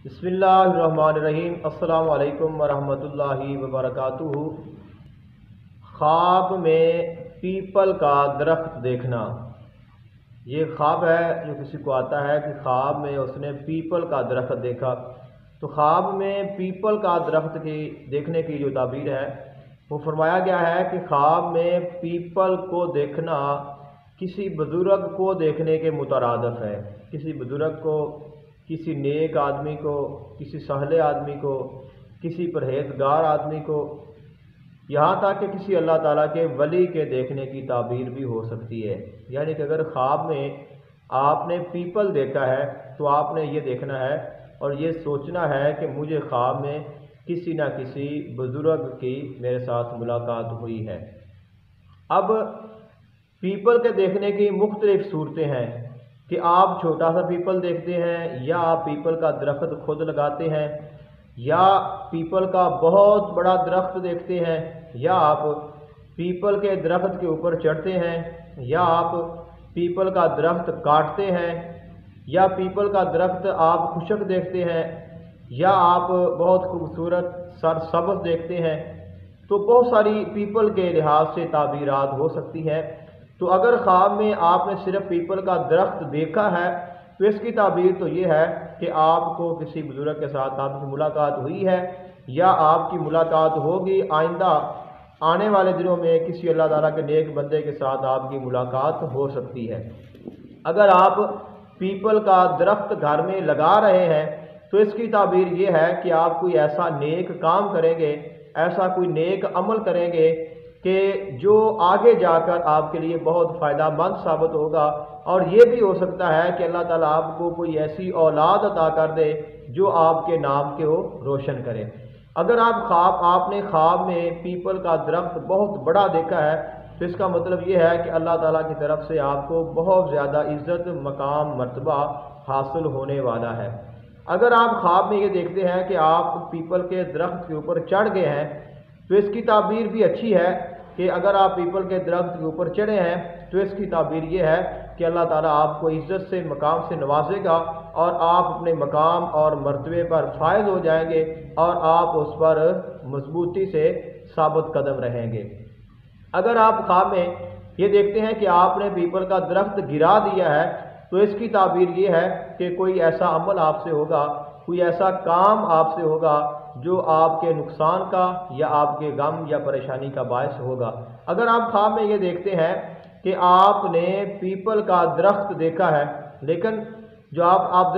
بسم اللہ الرحمن الرحیم۔ السلام علیکم ورحمۃ اللہ وبرکاتہ۔ خواب میں پیپل کا درخت دیکھنا، یہ خواب ہے جو کسی کو آتا ہے کہ خواب میں اس نے پیپل کا درخت دیکھا۔ تو خواب میں پیپل کا درخت کی دیکھنے کی جو تعبیر ہے وہ فرمایا گیا ہے کہ خواب میں پیپل کو دیکھنا کسی بزرگ کو دیکھنے کے مترادف ہے۔ کسی بزرگ کو، کسی نیک آدمی کو، کسی صالح آدمی کو، کسی پرہیزگار آدمی کو، یہاں تک کہ کسی اللہ تعالیٰ کے ولی کے دیکھنے کی تعبیر بھی ہو سکتی ہے۔ یعنی کہ اگر خواب میں آپ نے پیپل دیکھا ہے تو آپ نے یہ دیکھنا ہے اور یہ سوچنا ہے کہ مجھے خواب میں کسی نہ کسی بزرگ کی میرے ساتھ ملاقات ہوئی ہے۔ اب پیپل کے دیکھنے کی مختلف صورتیں ہیں کہ آپ چھوٹا سا پیپل دیکھتے ہیں، یا آپ پیپل کا درخت خود لگاتے ہیں، یا پیپل کا بہت بڑا درخت دیکھتے ہیں، یا آپ پیپل کے درخت کے اوپر چڑھتے ہیں، یا آپ پیپل کا درخت کاٹتے ہیں، یا پیپل کا درخت آپ خشک دیکھتے ہیں، یا آپ بہت خوبصورت سرسبز دیکھتے ہیں۔ تو بہت ساری پیپل کے لحاظ سے تعبیرات ہو سکتی ہیں۔ تو اگر خواب میں آپ نے صرف پیپل کا درخت دیکھا ہے تو اس کی تعبیر تو یہ ہے کہ آپ کو کسی بزرگ کے ساتھ آپ کی ملاقات ہوئی ہے، یا آپ کی ملاقات ہوگی آئندہ آنے والے دنوں میں کسی اللہ تعالیٰ کے نیک بندے کے ساتھ آپ کی ملاقات ہو سکتی ہے۔ اگر آپ پیپل کا درخت گھر میں لگا رہے ہیں تو اس کی تعبیر یہ ہے کہ آپ کوئی ایسا نیک کام کریں گے، ایسا کوئی نیک عمل کریں گے کہ جو آگے جا کر آپ کے لیے بہت فائدہ مند ثابت ہوگا، اور یہ بھی ہو سکتا ہے کہ اللہ تعالیٰ آپ کو کوئی ایسی اولاد عطا کر دے جو آپ کے نام کو روشن کرے۔ اگر آپ نے خواب میں پیپل کا درخت بہت بڑا دیکھا ہے تو اس کا مطلب یہ ہے کہ اللہ تعالیٰ کی طرف سے آپ کو بہت زیادہ عزت، مقام، مرتبہ حاصل ہونے والا ہے۔ اگر آپ خواب میں یہ دیکھتے ہیں کہ آپ پیپل کے درخت کے اوپر چڑھ گئے ہیں تو اس کی تعبیر بھی اچھی ہے کہ اگر آپ پیپل کے درخت کے اوپر چڑھے ہیں تو اس کی تعبیر یہ ہے کہ اللہ تعالیٰ آپ کو عزت سے، مقام سے نوازے گا، اور آپ اپنے مقام اور مرتبے پر فائز ہو جائیں گے، اور آپ اس پر مضبوطی سے ثابت قدم رہیں گے۔ اگر آپ خواب میں یہ دیکھتے ہیں کہ آپ نے پیپل کا درخت گرا دیا ہے تو اس کی تعبیر یہ ہے کہ کوئی ایسا عمل آپ سے ہوگا، کوئی ایسا کام آپ سے ہوگا جو آپ کے نقصان کا یا آپ کے غم یا پریشانی کا باعث ہوگا۔ اگر آپ خواب میں یہ دیکھتے ہیں کہ آپ نے پیپل کا درخت دیکھا ہے، لیکن جو آپ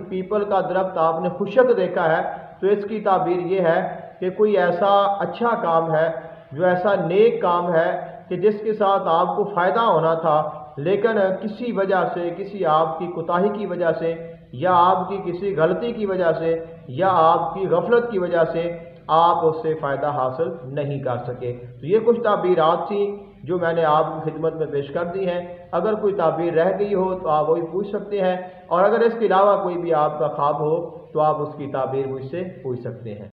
پیپل کا درخت آپ نے خشک دیکھا ہے تو اس کی تعبیر یہ ہے کہ کوئی ایسا اچھا کام ہے، جو ایسا نیک کام ہے کہ جس کے ساتھ آپ کو فائدہ ہونا تھا، لیکن کسی وجہ سے، کسی آپ کی کوتاہی کی وجہ سے، یا آپ کی کسی غلطی کی وجہ سے، یا آپ کی غفلت کی وجہ سے آپ اس سے فائدہ حاصل نہیں کر سکے۔ تو یہ کچھ تعبیرات تھیں جو میں نے آپ کی خدمت میں پیش کر دی ہیں۔ اگر کوئی تعبیر رہ گئی ہو تو آپ وہی پوچھ سکتے ہیں، اور اگر اس کے علاوہ کوئی بھی آپ کا خواب ہو تو آپ اس کی تعبیر مجھ سے پوچھ سکتے ہیں۔